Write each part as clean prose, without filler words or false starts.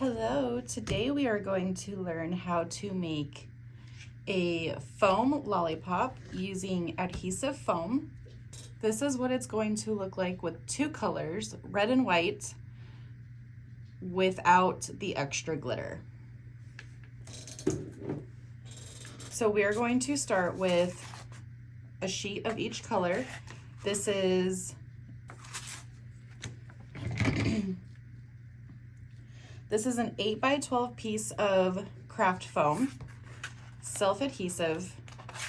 Hello, today we are going to learn how to make a foam lollipop using adhesive foam. This is what it's going to look like with two colors, red and white, without the extra glitter. So we are going to start with a sheet of each color. This is This is an 8 by 12 piece of craft foam, self-adhesive,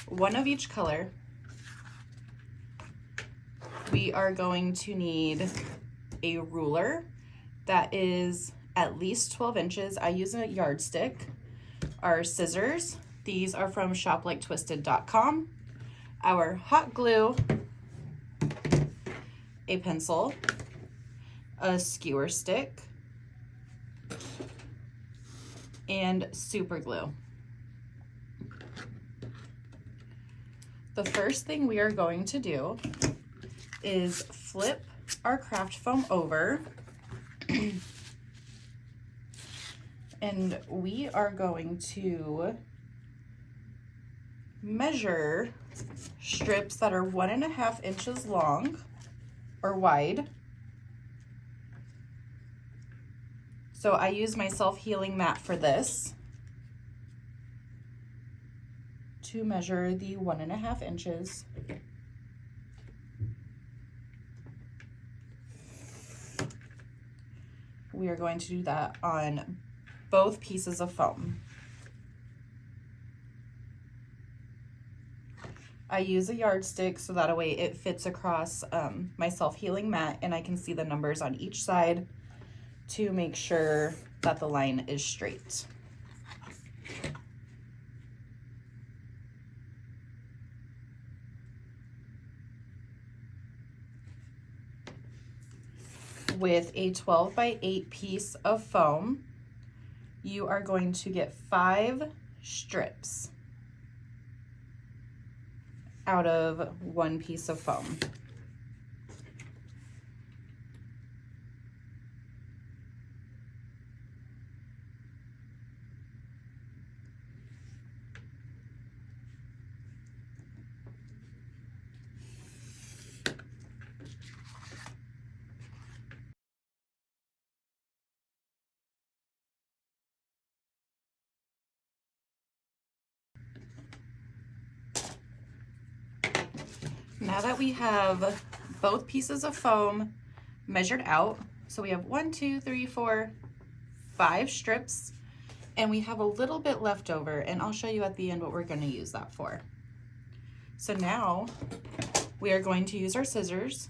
one of each color. We are going to need a ruler that is at least 12 inches. I use a yardstick. Our scissors, these are from shopliketwisted.com. Our hot glue, a pencil, a skewer stick, and super glue. The first thing we are going to do is flip our craft foam over and we are going to measure strips that are 1.5 inches long or wide. So I use my self-healing mat for this to measure the 1.5 inches. We are going to do that on both pieces of foam. I use a yardstick so that way it fits across my self-healing mat and I can see the numbers on each side to make sure that the line is straight. With a 12 by 8 piece of foam, you are going to get 5 strips out of one piece of foam. Now that we have both pieces of foam measured out, so we have 1, 2, 3, 4, 5 strips, and we have a little bit left over, and I'll show you at the end what we're going to use that for. So now we are going to use our scissors.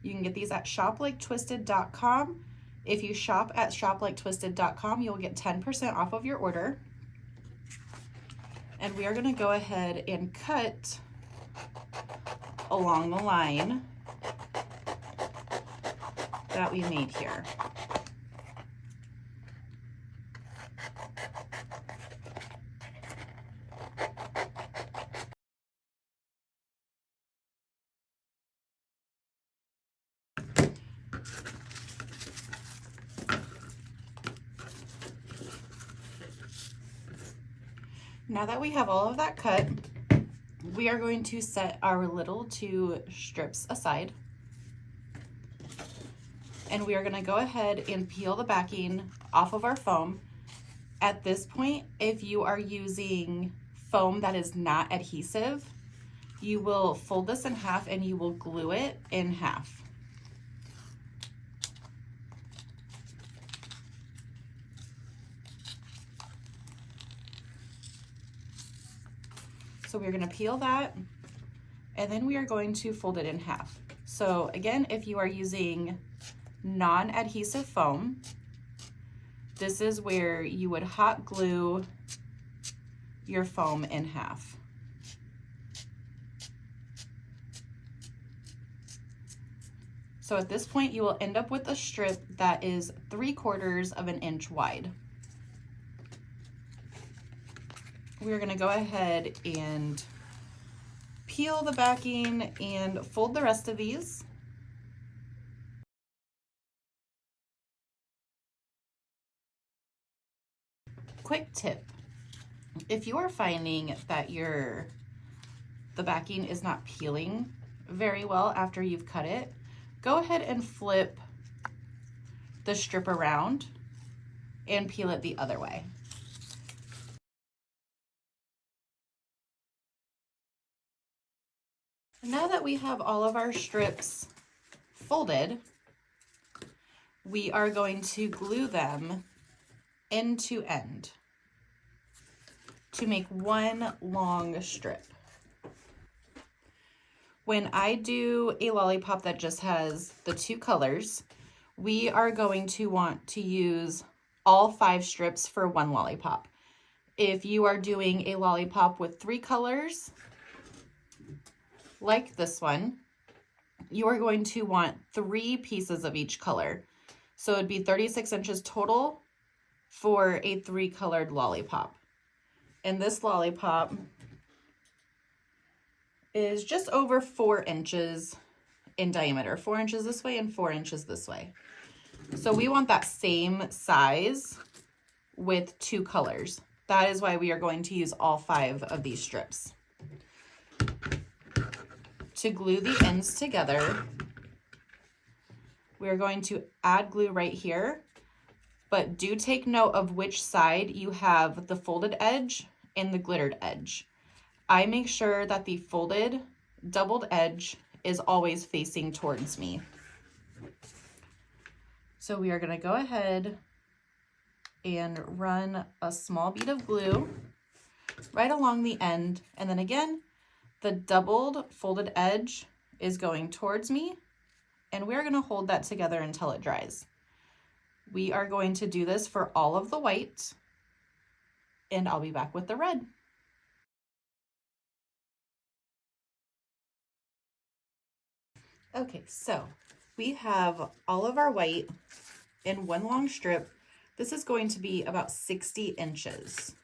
You can get these at shopliketwisted.com. If you shop at shopliketwisted.com, you'll get 10% off of your order. And we are going to go ahead and cut along the line that we made here. Now that we have all of that cut, we are going to set our little 2 strips aside. And we are going to go ahead and peel the backing off of our foam. At this point, if you are using foam that is not adhesive, you will fold this in half and you will glue it in half. So we're going to peel that, and then we are going to fold it in half. So again, if you are using non-adhesive foam, this is where you would hot glue your foam in half. So at this point, you will end up with a strip that is 3/4 of an inch wide. We're going to go ahead and peel the backing and fold the rest of these. quick tip. If you are finding that the backing is not peeling very well after you've cut it, go ahead and flip the strip around and peel it the other way. Now that we have all of our strips folded, we are going to glue them end to end to make one long strip. When I do a lollipop that just has the 2 colors, we are going to want to use all 5 strips for one lollipop. If you are doing a lollipop with 3 colors, like this one, you are going to want 3 pieces of each color. So it'd be 36 inches total for a 3-colored lollipop. And this lollipop is just over 4 inches in diameter, 4 inches this way and 4 inches this way. So we want that same size with 2 colors. That is why we are going to use all 5 of these strips. To glue the ends together, we are going to add glue right here, but do take note of which side you have the folded edge and the glittered edge. I make sure that the folded doubled edge is always facing towards me. So we are going to go ahead and run a small bead of glue right along the end, and then again, the doubled folded edge is going towards me, and we're going to hold that together until it dries. We are going to do this for all of the white, and I'll be back with the red. Okay, so we have all of our white in one long strip. This is going to be about 60 inches.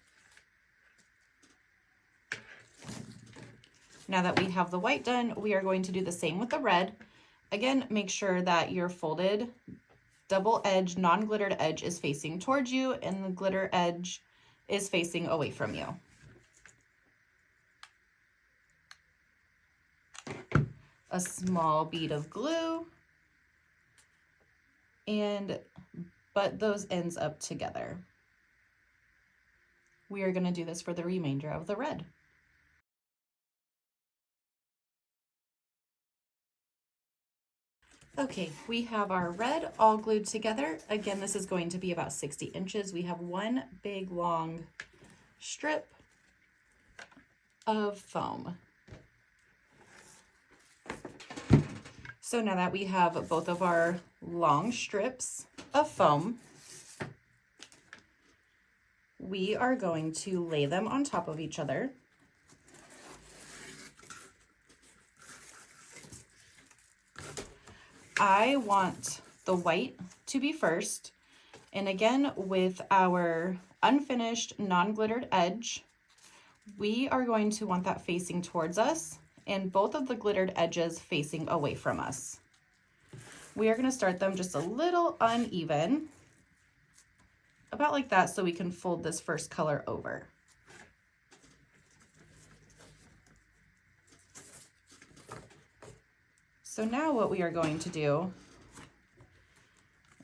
Now that we have the white done, we are going to do the same with the red. Again, make sure that your folded double edge, non-glittered edge is facing towards you and the glitter edge is facing away from you. A small bead of glue and butt those ends up together. We are going to do this for the remainder of the red. Okay, we have our red all glued together. Again, this is going to be about 60 inches. We have one big long strip of foam. So now that we have both of our long strips of foam, we are going to lay them on top of each other. I want the white to be first, and again with our unfinished non-glittered edge, we are going to want that facing towards us and both of the glittered edges facing away from us. We are going to start them just a little uneven, about like that, so we can fold this first color over. So now what we are going to do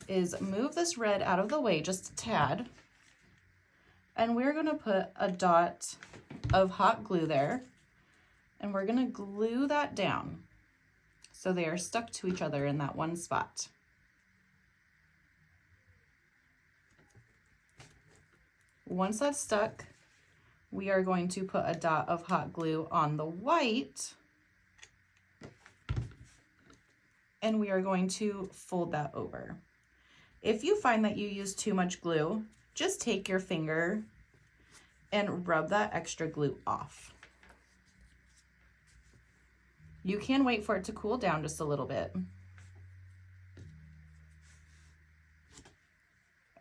is move this red out of the way just a tad, and we're going to put a dot of hot glue there, and we're going to glue that down so they are stuck to each other in that one spot. Once that's stuck, we are going to put a dot of hot glue on the white, and we are going to fold that over. If you find that you use too much glue, just take your finger and rub that extra glue off. You can wait for it to cool down just a little bit.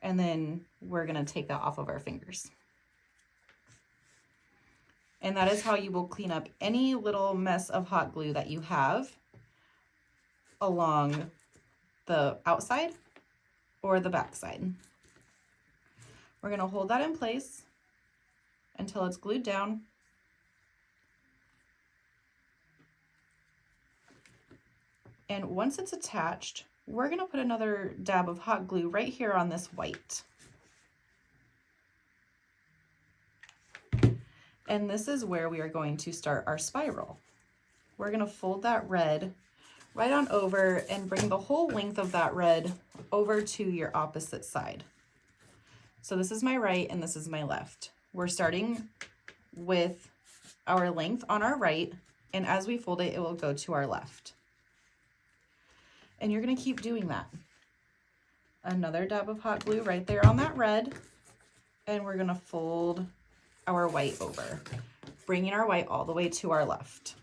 And then we're gonna take that off of our fingers. And that is how you will clean up any little mess of hot glue that you have along the outside or the back side. We're gonna hold that in place until it's glued down. And once it's attached, we're gonna put another dab of hot glue right here on this white. And this is where we are going to start our spiral. We're gonna fold that red right on over and bring the whole length of that red over to your opposite side. So this is my right and this is my left. We're starting with our length on our right, and as we fold it, it will go to our left. And you're gonna keep doing that. Another dab of hot glue right there on that red, and we're gonna fold our white over, bringing our white all the way to our left.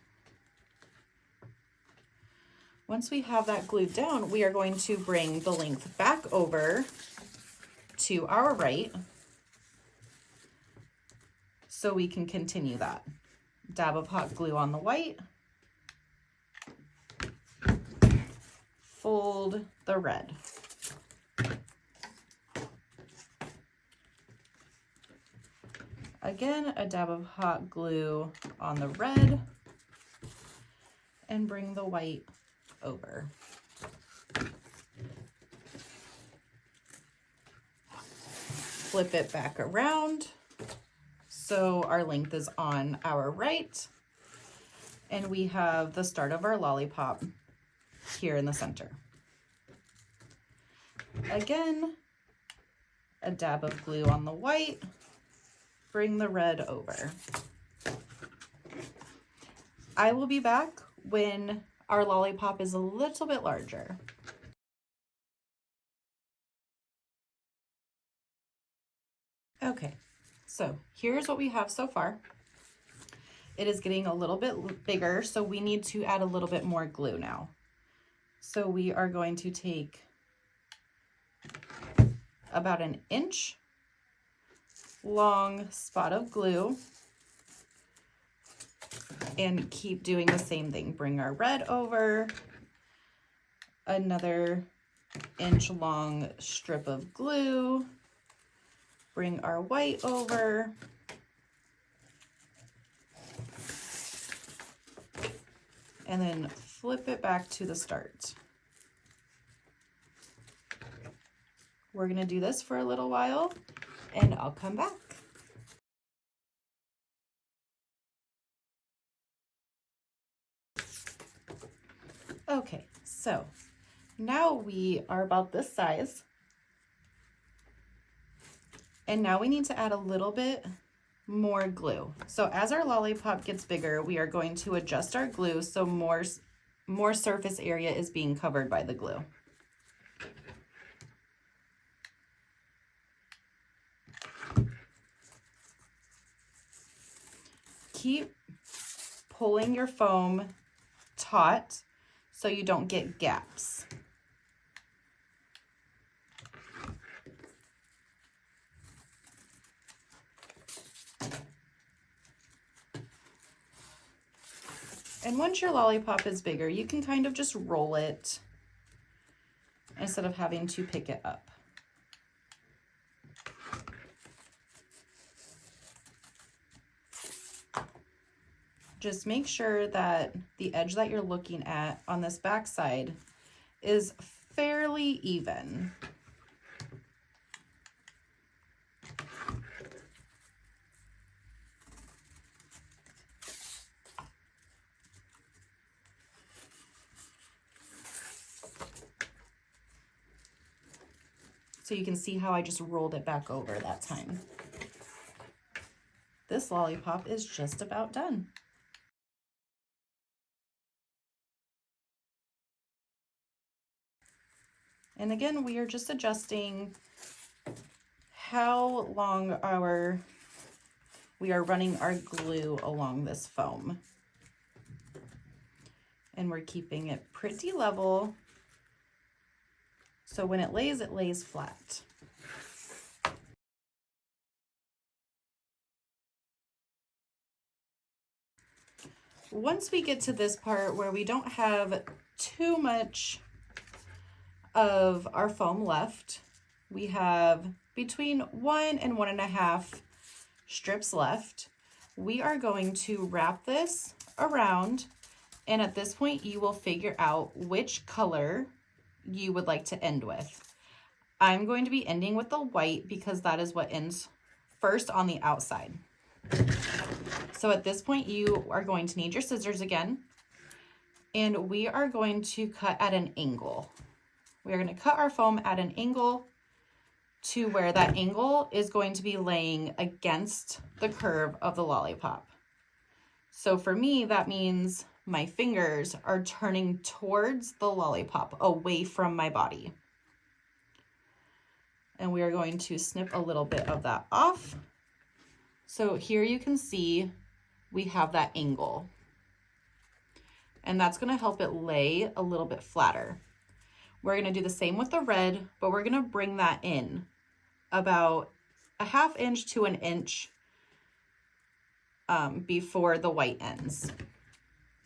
Once we have that glued down, we are going to bring the length back over to our right so we can continue that. Dab of hot glue on the white, fold the red. Again, a dab of hot glue on the red and bring the white over. Flip it back around so our length is on our right, and we have the start of our lollipop here in the center. Again, a dab of glue on the white, bring the red over. I will be back when our lollipop is a little bit larger. Okay, so here's what we have so far. It is getting a little bit bigger, so we need to add a little bit more glue now. So we are going to take about an inch long spot of glue and keep doing the same thing. Bring our red over, another inch long strip of glue, bring our white over, and then flip it back to the start. We're gonna do this for a little while and I'll come back. Okay, so now we are about this size. And now we need to add a little bit more glue. So as our lollipop gets bigger, we are going to adjust our glue so more surface area is being covered by the glue. Keep pulling your foam taut so you don't get gaps. And once your lollipop is bigger, you can kind of just roll it instead of having to pick it up. Just make sure that the edge that you're looking at on this back side is fairly even. So you can see how I just rolled it back over that time. This lollipop is just about done. And again, we are just adjusting how long we are running our glue along this foam. And we're keeping it pretty level, so when it lays flat. Once we get to this part where we don't have too much of our foam left, we have between 1 and 1.5 strips left. We are going to wrap this around, and at this point you will figure out which color you would like to end with. I'm going to be ending with the white because that is what ends first on the outside. So at this point you are going to need your scissors again, and we are going to cut at an angle. We are going to cut our foam at an angle to where that angle is going to be laying against the curve of the lollipop. So for me, that means my fingers are turning towards the lollipop, away from my body. And we are going to snip a little bit of that off. So here you can see we have that angle. And that's going to help it lay a little bit flatter. We're going to do the same with the red, but we're going to bring that in about 1/2 inch to 1 inch before the white ends.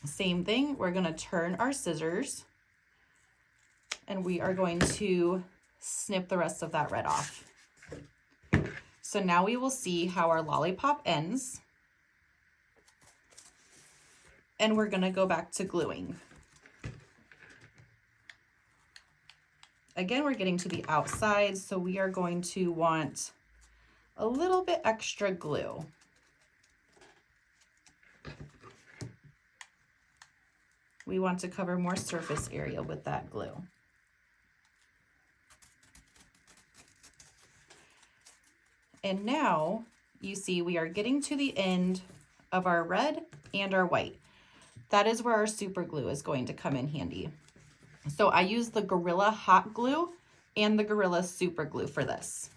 Same thing, we're going to turn our scissors and we are going to snip the rest of that red off. So now we will see how our lollipop ends, and we're going to go back to gluing. Again, we're getting to the outside, so we are going to want a little bit extra glue. We want to cover more surface area with that glue. And now you see we are getting to the end of our red and our white. That is where our super glue is going to come in handy. So I use the Gorilla Hot Glue and the Gorilla Super Glue for this.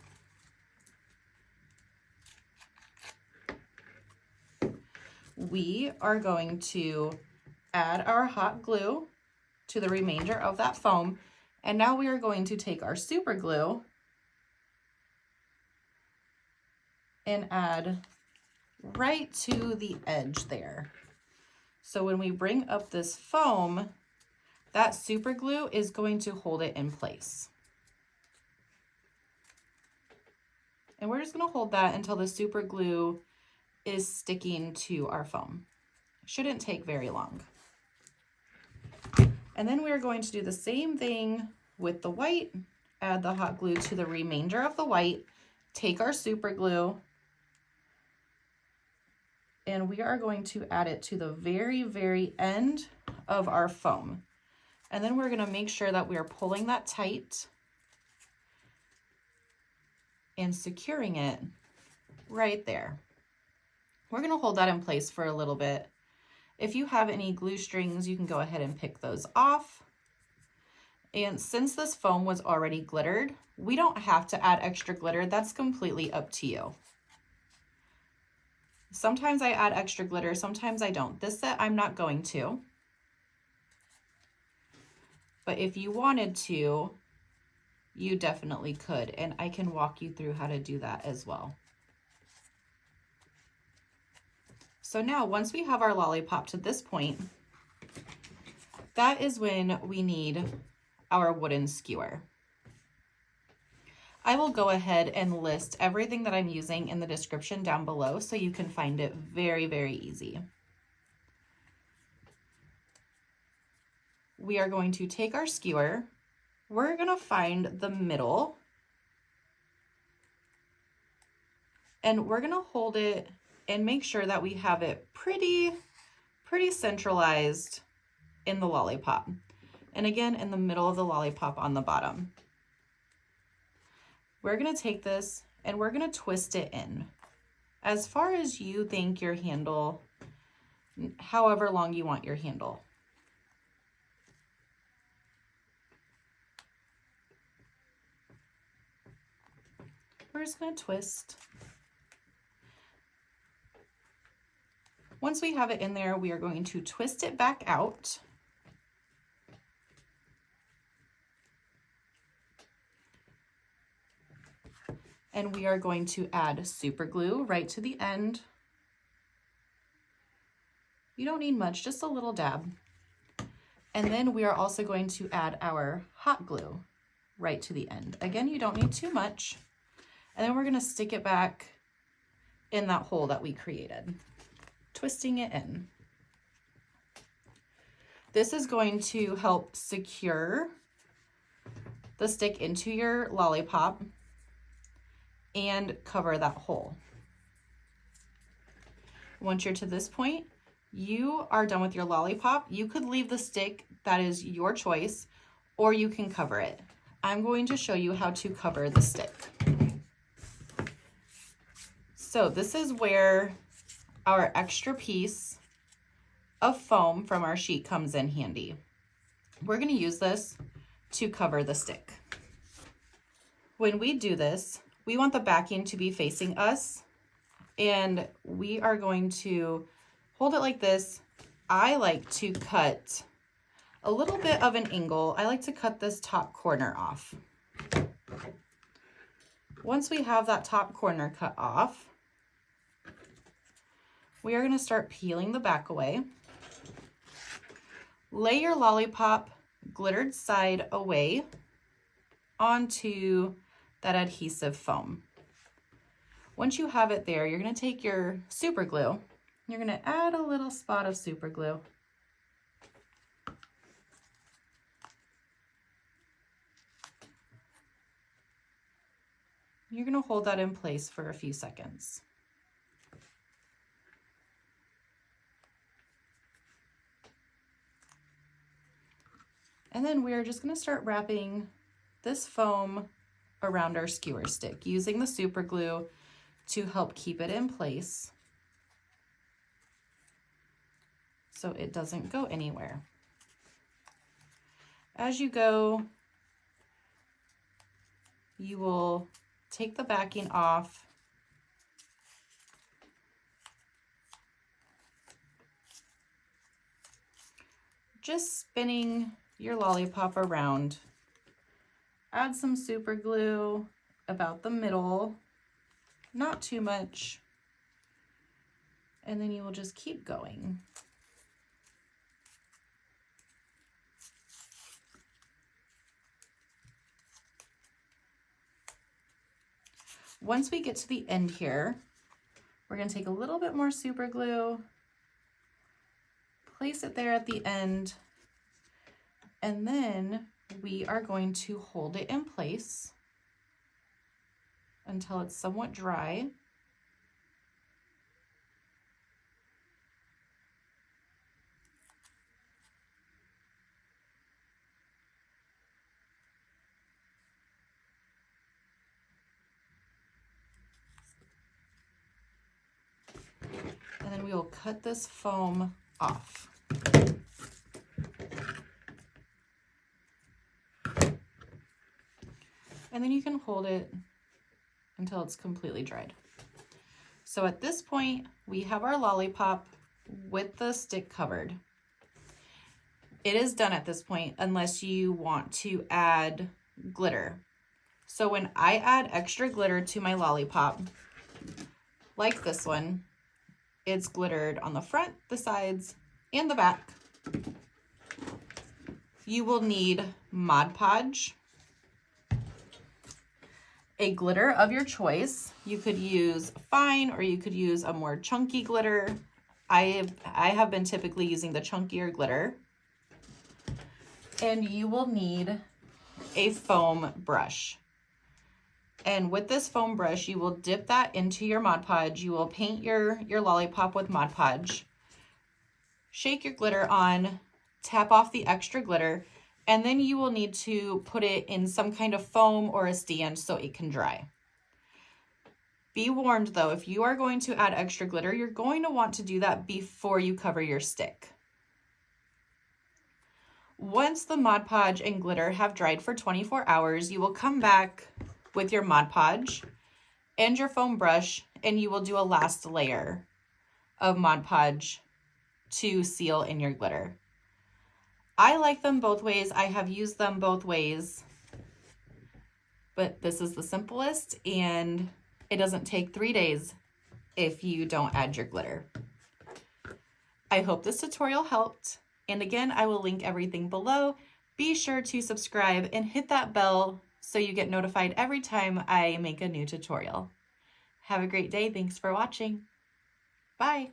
We are going to add our hot glue to the remainder of that foam, and now we are going to take our super glue and add right to the edge there. So when we bring up this foam, that super glue is going to hold it in place. And we're just going to hold that until the super glue is sticking to our foam. Shouldn't take very long. And then we're going to do the same thing with the white, add the hot glue to the remainder of the white, take our super glue, and we are going to add it to the very, very end of our foam. And then we're going to make sure that we are pulling that tight and securing it right there. We're going to hold that in place for a little bit. If you have any glue strings, you can go ahead and pick those off. And since this foam was already glittered, we don't have to add extra glitter. That's completely up to you. Sometimes I add extra glitter, sometimes I don't. This set I'm not going to. But if you wanted to, you definitely could, and I can walk you through how to do that as well. So now, once we have our lollipop to this point, that is when we need our wooden skewer. I will go ahead and list everything that I'm using in the description down below so you can find it very, very easy. We are going to take our skewer, we're going to find the middle, and we're going to hold it and make sure that we have it pretty centralized in the lollipop. And again, in the middle of the lollipop on the bottom. We're going to take this and we're going to twist it in as far as you think your handle, however long you want your handle. We're just going to twist. Once we have it in there, we are going to twist it back out. And we are going to add super glue right to the end. You don't need much, just a little dab. And then we are also going to add our hot glue right to the end. Again, you don't need too much. And then we're gonna stick it back in that hole that we created, twisting it in. This is going to help secure the stick into your lollipop and cover that hole. Once you're to this point, you are done with your lollipop. You could leave the stick, that is your choice, or you can cover it. I'm going to show you how to cover the stick. So this is where our extra piece of foam from our sheet comes in handy. We're going to use this to cover the stick. When we do this, we want the backing to be facing us, and we are going to hold it like this. I like to cut a little bit of an angle. I like to cut this top corner off. Once we have that top corner cut off, we are going to start peeling the back away. Lay your lollipop glittered side away onto that adhesive foam. Once you have it there, you're going to take your super glue. You're going to add a little spot of super glue. You're going to hold that in place for a few seconds. And then we're just going to start wrapping this foam around our skewer stick, using the super glue to help keep it in place so it doesn't go anywhere. As you go, you will take the backing off. Just spinning your lollipop around. Add some super glue about the middle, not too much, and then you will just keep going. Once we get to the end here, we're going to take a little bit more super glue, place it there at the end, and then we are going to hold it in place until it's somewhat dry. And then we will cut this foam off. And then you can hold it until it's completely dried. So at this point, we have our lollipop with the stick covered. It is done at this point unless you want to add glitter. So when I add extra glitter to my lollipop, like this one, it's glittered on the front, the sides, and the back. You will need Mod Podge, a glitter of your choice. You could use fine or you could use a more chunky glitter. I have been typically using the chunkier glitter. And you will need a foam brush. And with this foam brush, you will dip that into your Mod Podge. You will paint your lollipop with Mod Podge. Shake your glitter on, tap off the extra glitter, and then you will need to put it in some kind of foam or a stand so it can dry. Be warned though, if you are going to add extra glitter, you're going to want to do that before you cover your stick. Once the Mod Podge and glitter have dried for 24 hours, you will come back with your Mod Podge and your foam brush, and you will do a last layer of Mod Podge to seal in your glitter. I like them both ways. I have used them both ways, but this is the simplest, and it doesn't take 3 days if you don't add your glitter. I hope this tutorial helped. And again, I will link everything below. Be sure to subscribe and hit that bell so you get notified every time I make a new tutorial. Have a great day. Thanks for watching. Bye.